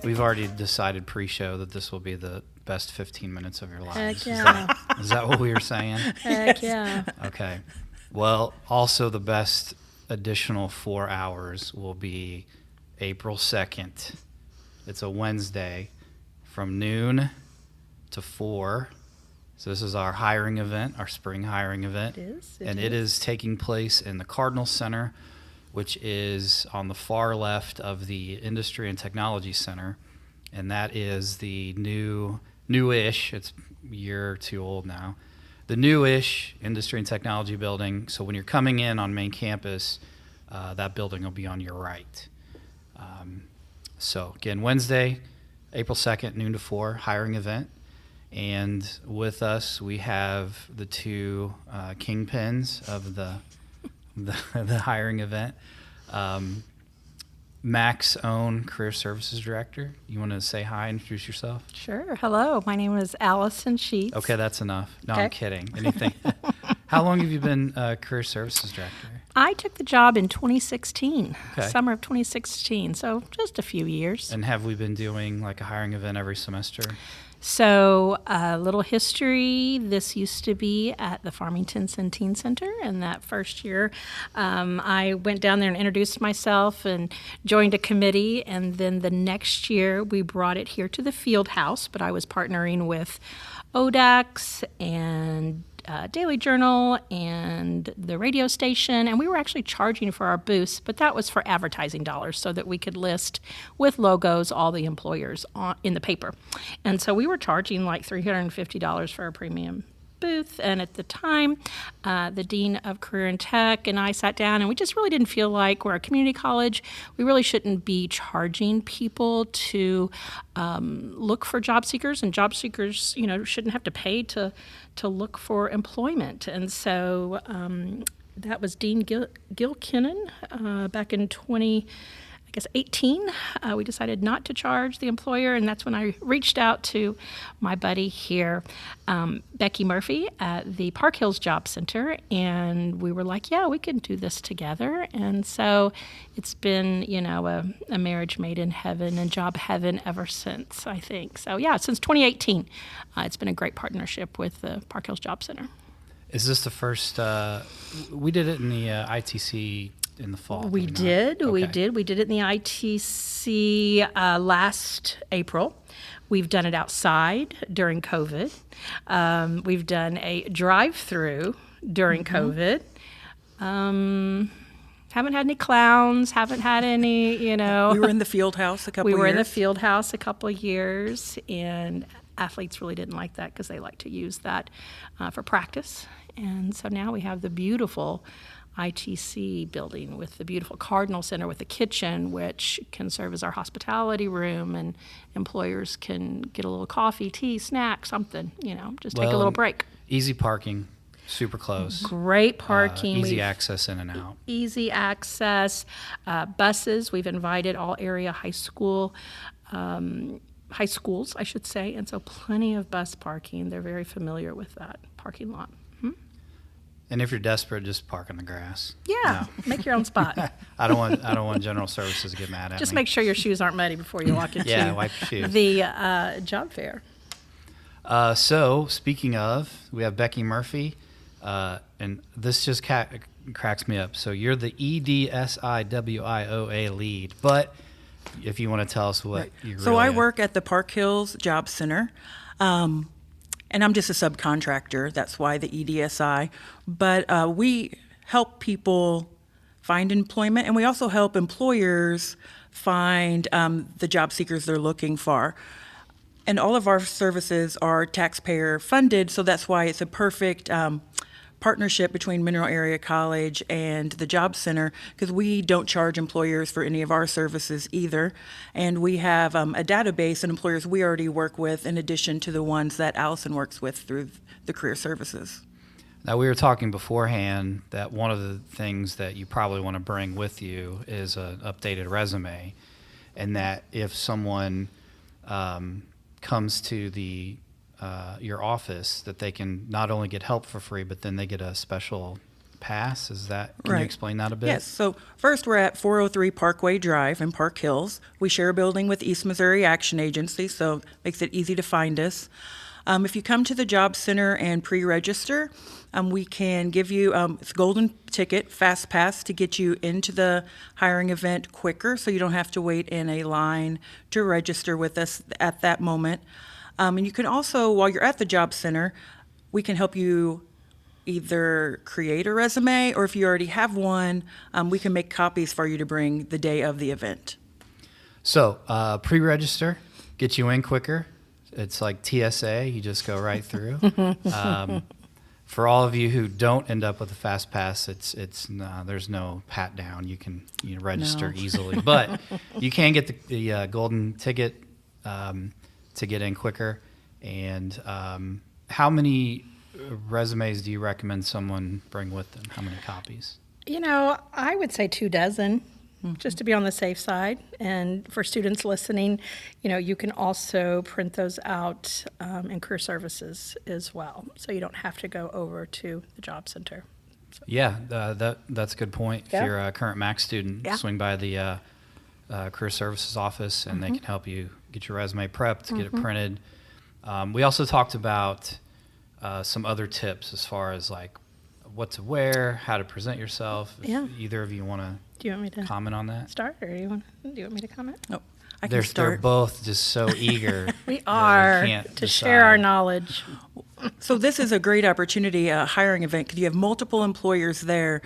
We've already decided pre-show that this will be the best 15 minutes of your lives. Heck yeah. Is that what we were saying? Heck yeah. Okay. Well, also the best additional 4 hours will be April 2nd. It's a Wednesday from noon to 4. So this is our hiring event, our spring hiring event. It is. It is taking place in the Cardinal Center, which is on the far left of the Industry and Technology Center. And that is the newish, it's a year or two old now, the newish Industry and Technology building. So when you're coming in on main campus, that building will be on your right. So again, Wednesday, April 2nd, noon to 4, hiring event. And with us, we have the two kingpins of the hiring event. Mac's own Career Services Director. You want to say hi and introduce yourself? Sure. Hello. My name is Alison Sheets. Okay, that's enough. No, Okay. I'm kidding. Anything? How long have you been Career Services Director? I took the job in 2016, Okay. summer of 2016, so just a few years. And have we been doing like a hiring event every semester? So a little history, this used to be at the Farmington Teen Center, and that first year I went down there and introduced myself and joined a committee, and then the next year we brought it here to the field house, but I was partnering with ODAX and Daily Journal and the radio station, and we were actually charging for our booths, but that was for advertising dollars so that we could list with logos all the employers in the paper. And so we were charging like $350 for a premium booth, and at the time, the Dean of Career and Tech and I sat down, and we just really didn't feel like we're a community college. We really shouldn't be charging people to look for job seekers, and job seekers, shouldn't have to pay to look for employment. And so that was Dean Gilkinnon back in 2018. We decided not to charge the employer, and that's when I reached out to my buddy here, Becky Murphy at the Park Hills Job Center, and we were like, yeah, we can do this together. And so it's been, a marriage made in heaven and job heaven ever since, I think. So yeah, since 2018, it's been a great partnership with the Park Hills Job Center. Is this the first? We did it in the ITC in the fall. We did it in the ITC last April. We've done it outside during COVID. We've done a drive-through during COVID. Haven't had any clowns, haven't had any, We were in the field house a couple years. We were in the field house a couple of years, and athletes really didn't like that because they like to use that for practice. And so now we have the beautiful ITC building with the beautiful Cardinal Center with the kitchen, which can serve as our hospitality room, and employers can get a little coffee, tea, snack, something, just take a little break. Easy parking, super close. Great parking. Easy access in and out. Easy access. Buses, we've invited all area high schools, I should say, and so plenty of bus parking. They're very familiar with that parking lot. And if you're desperate, just park on the grass. Yeah, make your own spot. I don't want General Services to get mad at me. Just make sure your shoes aren't muddy before you walk into wipe your shoes. The job fair. So speaking of, we have Becky Murphy, and this just cracks me up. So you're the EDSIWIOA lead, but if you want to tell us what you So I work at the Park Hills Job Center. And I'm just a subcontractor. That's why the EDSI. But we help people find employment, and we also help employers find the job seekers they're looking for. And all of our services are taxpayer funded, so that's why it's a perfect partnership between Mineral Area College and the Job Center, because we don't charge employers for any of our services either. And we have a database of employers we already work with in addition to the ones that Allison works with through the Career Services. Now, we were talking beforehand that one of the things that you probably want to bring with you is an updated resume, and that if someone comes to your office, that they can not only get help for free, but then they get a special Pass. Can you Right. explain that a bit? Yes. So first, we're at 403 Parkway Drive in Park Hills. We share a building with East Missouri Action Agency, so it makes it easy to find us. If you come to the Job Center and pre-register, we can give you it's a golden ticket, fast pass, to get you into the hiring event quicker, so you don't have to wait in a line to register with us at that moment. And you can also, while you're at the Job Center, we can help you either create a resume, or if you already have one, we can make copies for you to bring the day of the event. So pre-register, get you in quicker. It's like TSA. You just go right through. For all of you who don't end up with a fast pass, there's no pat down. You can register No. easily, but you can get the golden ticket to get in quicker. And how many resumes do you recommend someone bring with them? How many copies? I would say 24, just to be on the safe side. And for students listening, you can also print those out in career services as well. So you don't have to go over to the job center. Yeah, that's a good point. Yeah. If you're a current Max student, Yeah. swing by the career services office, and they can help you get your resume prepped, get it printed. We also talked about some other tips as far as like what to wear, how to present yourself. If Yeah. either of you want Do you want me to to comment on that? start, or do you want me to comment? Oh, I can They're start. both just so eager. We that are can't to share our decide. knowledge. So this is a great opportunity, a hiring event, because you have multiple employers there.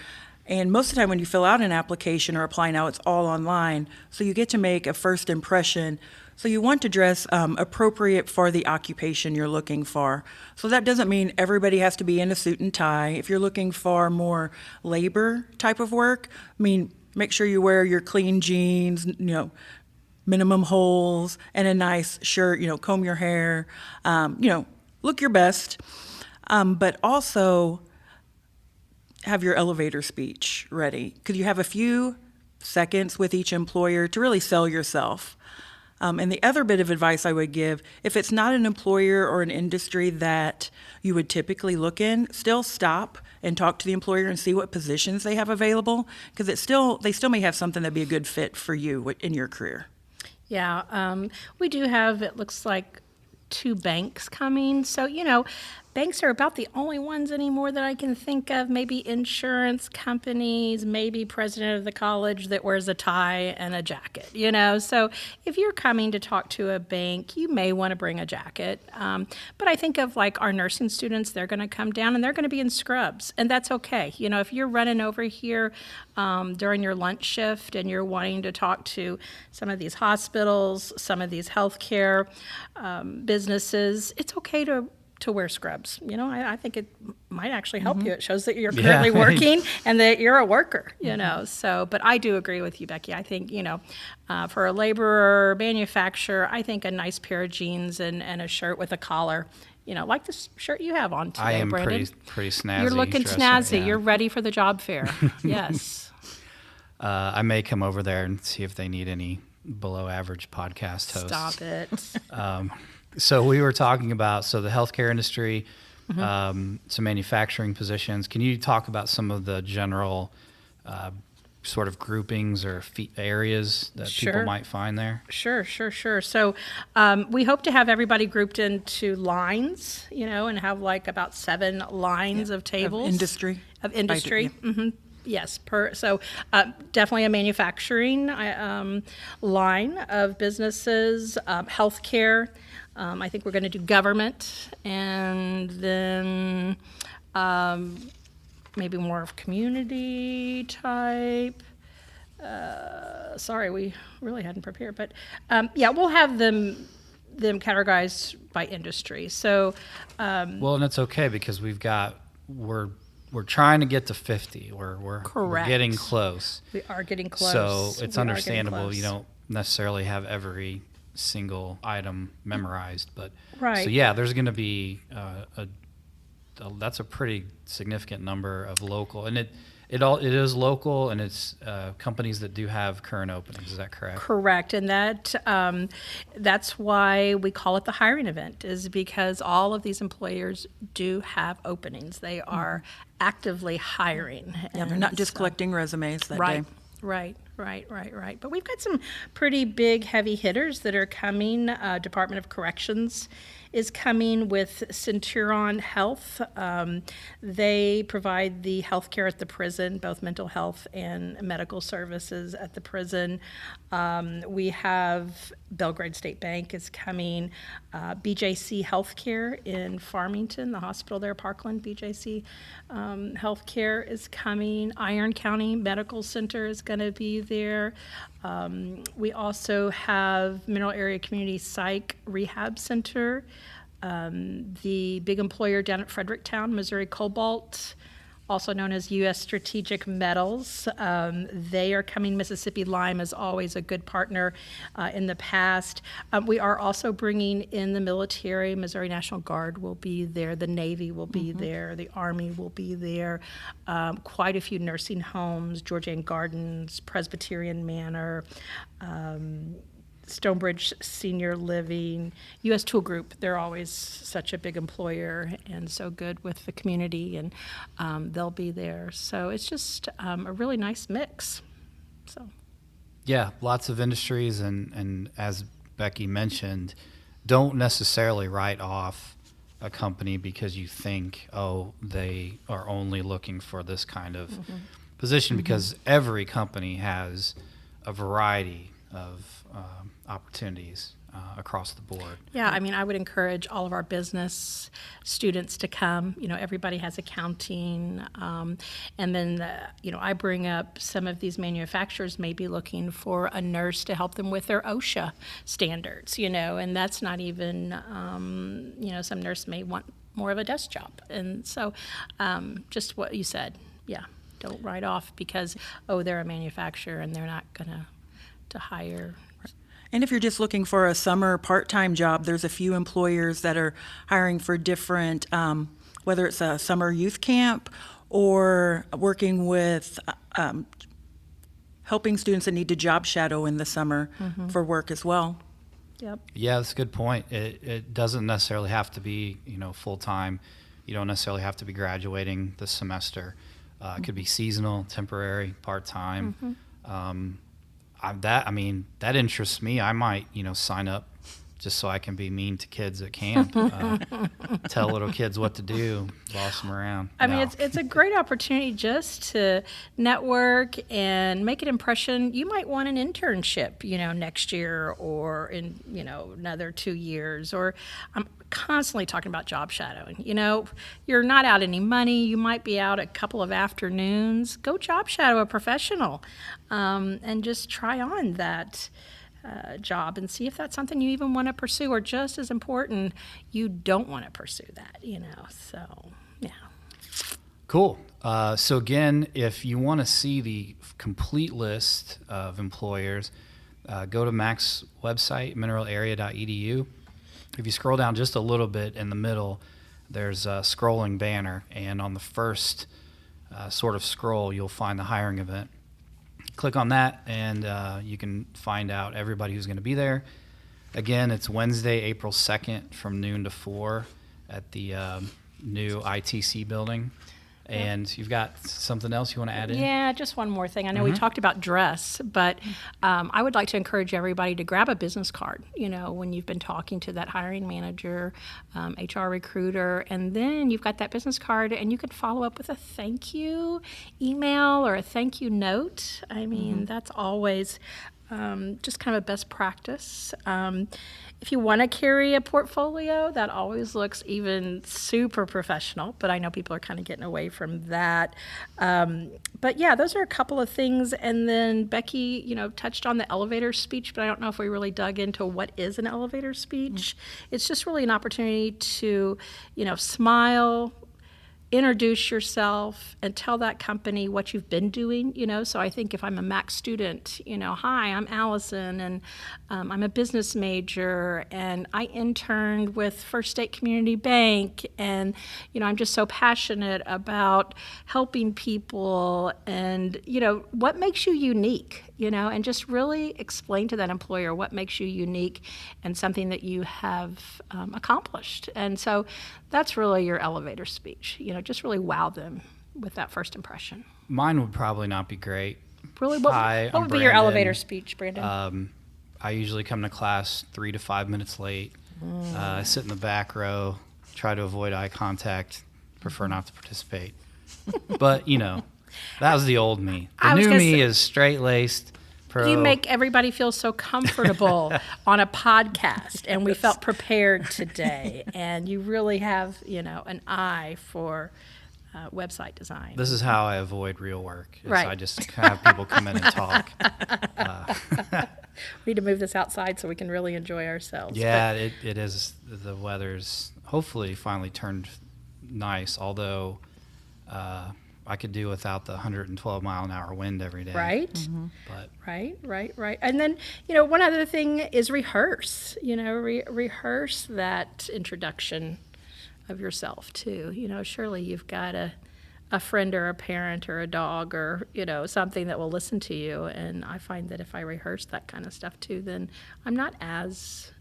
And most of the time when you fill out an application or apply now, it's all online. So you get to make a first impression. So you want to dress appropriate for the occupation you're looking for. So that doesn't mean everybody has to be in a suit and tie. If you're looking for more labor type of work, make sure you wear your clean jeans, minimum holes, and a nice shirt, comb your hair, look your best. But also have your elevator speech ready, because you have a few seconds with each employer to really sell yourself. And the other bit of advice I would give, if it's not an employer or an industry that you would typically look in, still stop and talk to the employer and see what positions they have available, because they still may have something that'd be a good fit for you in your career. Yeah, we do have, it looks like, 2 banks coming. So, banks are about the only ones anymore that I can think of. Maybe insurance companies, maybe president of the college that wears a tie and a jacket, So if you're coming to talk to a bank, you may want to bring a jacket. But I think of like our nursing students, they're going to come down and they're going to be in scrubs. And that's okay. If you're running over here during your lunch shift and you're wanting to talk to some of these hospitals, some of these healthcare businesses, it's okay to wear scrubs. I think it might actually help you. It shows that you're currently working and that you're a worker, So, but I do agree with you, Becky. I think, for a laborer, manufacturer, I think a nice pair of jeans and a shirt with a collar, like this shirt you have on today, I am Brandon. pretty snazzy. You're looking dressed snazzy. up, You're ready for the job fair. Yes. I may come over there and see if they need any below average podcast hosts. Stop it. So we were talking about the healthcare industry, some manufacturing positions. Can you talk about some of the general sort of groupings or areas that people might find there? Sure. So we hope to have everybody grouped into lines, and have like about 7 lines of tables. Of industry. Mm-hmm. Yes, definitely a manufacturing line of businesses, healthcare. I think we're going to do government, and then maybe more of community type. Sorry, we really hadn't prepared, but we'll have them categorized by industry. So, well, and it's okay because we're trying to get to 50. We're getting close. We are getting close. So it's understandable you don't necessarily have every single item memorized, but right. So yeah, there's going to be that's a pretty significant number of local, and it is local, and it's companies that do have current openings. Is that correct? Correct, and that's why we call it the hiring event, is because all of these employers do have openings. They are actively hiring. Yeah, they're not just so- collecting resumes that Right, day. right. But we've got some pretty big heavy hitters that are coming. Department of Corrections is coming with Centurion Health. They provide the health care at the prison, both mental health and medical services at the prison. We have Belgrade State Bank is coming. BJC Healthcare in Farmington, the hospital there, Parkland, BJC Healthcare is coming. Iron County Medical Center is going to be there. We also have Mineral Area Community Psych Rehab Center. The big employer down at Fredericktown, Missouri Cobalt, also known as U.S. Strategic Metals. They are coming. Mississippi Lime is always a good partner in the past. We are also bringing in the military. Missouri National Guard will be there. The Navy will be there. The Army will be there. Quite a few nursing homes, Georgian Gardens, Presbyterian Manor, Stonebridge Senior Living, U.S. Tool Group. They're always such a big employer and so good with the community, and they'll be there. So it's just a really nice mix. So, Yeah, lots of industries, and as Becky mentioned, don't necessarily write off a company because you think, oh, they are only looking for this kind of position, because every company has a variety of opportunities across the board. yeah, I mean, I would encourage all of our business students to come. You know, everybody has accounting. And then, I bring up some of these manufacturers may be looking for a nurse to help them with their OSHA standards, and that's not even, some nurse may want more of a desk job. And so just what you said, yeah, don't write off because, they're a manufacturer and they're not going to hire. And if you're just looking for a summer part-time job, there's a few employers that are hiring for different, whether it's a summer youth camp or working with helping students that need to job shadow in the summer for work as well. Yep. Yeah, that's a good point. It doesn't necessarily have to be, full-time. You don't necessarily have to be graduating this semester. It could be seasonal, temporary, part-time. That interests me. I might, sign up just so I can be mean to kids at camp, tell little kids what to do, boss them around. I mean, it's a great opportunity just to network and make an impression. You might want an internship, next year or in, another 2 years. Or I'm constantly talking about job shadowing. You're not out any money. You might be out a couple of afternoons. Go job shadow a professional and just try on that job and see if that's something you even want to pursue, or just as important, you don't want to pursue that, so yeah. Cool. So again, if you want to see the complete list of employers, go to Mac's website, mineralarea.edu. If you scroll down just a little bit in the middle, there's a scrolling banner, and on the first sort of scroll, you'll find the hiring event. Click on that, and you can find out everybody who's going to be there. Again, it's Wednesday, April 2nd from noon to 4 at the new ITC building. And you've got something else you want to add in? Yeah, just one more thing. I know we talked about dress, but I would like to encourage everybody to grab a business card, when you've been talking to that hiring manager, HR recruiter, and then you've got that business card and you could follow up with a thank you email or a thank you note. I mean, that's always just kind of a best practice. If you want to carry a portfolio, that always looks even super professional, but I know people are kind of getting away from that. But yeah, those are a couple of things. And then Becky, touched on the elevator speech, but I don't know if we really dug into what is an elevator speech. It's just really an opportunity to, smile, introduce yourself and tell that company what you've been doing, So I think if I'm a Mac student, hi, I'm Allison, and I'm a business major, and I interned with First State Community Bank, and, I'm just so passionate about helping people, and, what makes you unique, and just really explain to that employer what makes you unique and something that you have accomplished. And so that's really your elevator speech, just really wow them with that first impression. Mine would probably not be great. Really, Hi, what I'm would be your Brandon. elevator speech, Brandon? I usually come to class 3 to 5 minutes late. I sit in the back row, try to avoid eye contact, prefer not to participate. But, that was the old me. The new me is straight-laced, pro. You make everybody feel so comfortable on a podcast, and we felt prepared today. And you really have, an eye for website design. This is how I avoid real work. Right. I just have people come in and talk. We need to move this outside so we can really enjoy ourselves. Yeah, it is. The weather's hopefully finally turned nice, although I could do without the 112-mile-an-hour wind every day. Right? Mm-hmm. But Right. And then, one other thing is rehearse. Rehearse that introduction of yourself, too. Surely you've got a friend or a parent or a dog or, something that will listen to you. And I find that if I rehearse that kind of stuff, too, then I'm not as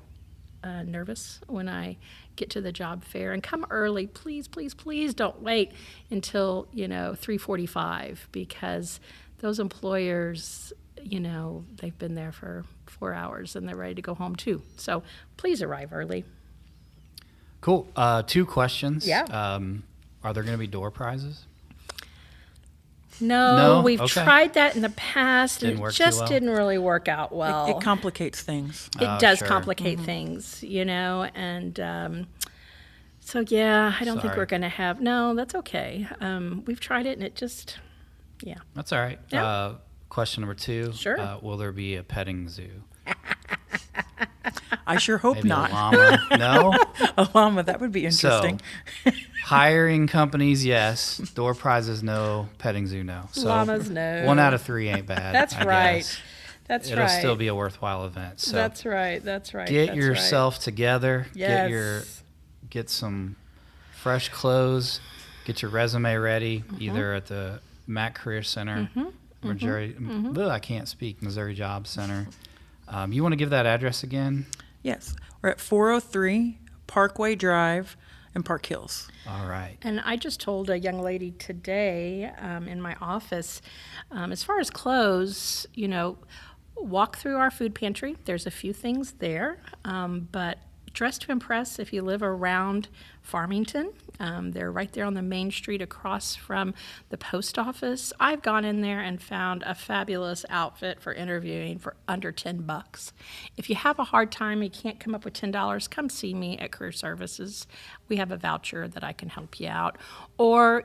nervous when I get to the job fair. And come early. Please, please, please don't wait until, 3:45, because those employers, they've been there for 4 hours and they're ready to go home too. So please arrive early. cool. 2 questions. Yeah. Are there going to be door prizes? No, we've Okay. tried that in the past, Didn't and it work too just well? didn't really work out well. It complicates things. It does Sure. complicate things, and so yeah, I don't think Sorry. we're going to have. No, that's okay. We've tried it, and it just, yeah. That's all right. Yeah. Question number 2. Sure. Will there be a petting zoo? I sure hope Maybe not. a llama? No? A llama, that would be interesting. So, hiring companies, yes. Door prizes, no. Petting zoo, no. So Llamas, no. 1 out of 3 ain't bad. That's I right. guess. That's It'll right. still be a worthwhile event. So That's right. get That's right. yourself together. Yes. Get some fresh clothes. Get your resume ready, either at the Mac Career Center, Missouri. I can't speak. Missouri Job Center. You want to give that address again? Yes. We're at 403 Parkway Drive in Park Hills. All right. And I just told a young lady today in my office, as far as clothes, walk through our food pantry. There's a few things there, but dress to impress if you live around Farmington. They're right there on the main street across from the post office. I've gone in there and found a fabulous outfit for interviewing for under $10. If you have a hard time, you can't come up with $10, come see me at Career Services. We have a voucher that I can help you out. Or,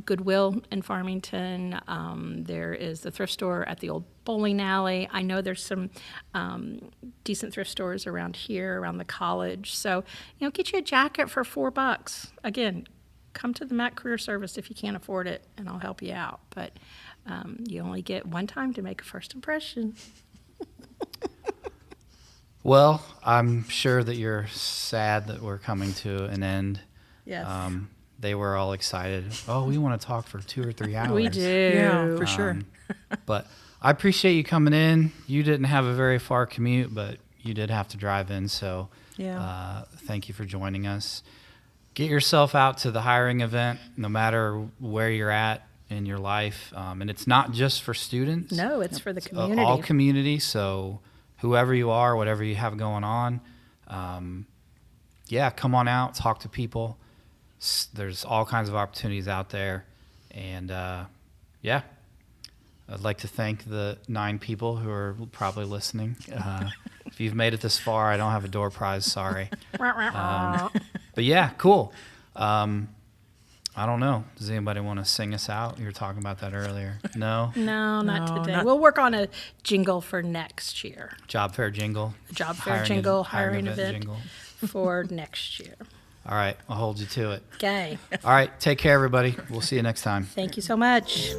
Goodwill in Farmington. There is the thrift store at the old bowling alley. I know there's some decent thrift stores around here, around the college. So, get you a jacket for $4. Again, come to the Mac Career Service if you can't afford it, and I'll help you out. But you only get one time to make a first impression. Well, I'm sure that you're sad that we're coming to an end. Yes. They were all excited. Oh, we want to talk for 2 or 3 hours. We do. Yeah, for sure. But I appreciate you coming in. You didn't have a very far commute, but you did have to drive in. So Yeah. thank you for joining us. Get yourself out to the hiring event, no matter where you're at in your life. And it's not just for students. No, it's for the It's community. all community. So whoever you are, whatever you have going on, come on out, talk to people. There's all kinds of opportunities out there. And I'd like to thank the 9 people who are probably listening. If you've made it this far, I don't have a door prize, sorry. But yeah, cool. I don't know. Does anybody want to sing us out? You were talking about that earlier. No? No, not No, today. not- We'll work on a jingle for next year. Job fair jingle. Job fair jingle, hiring event jingle. for next year. All right, I'll hold you to it. Okay. All right, take care, everybody. We'll see you next time. Thank you so much.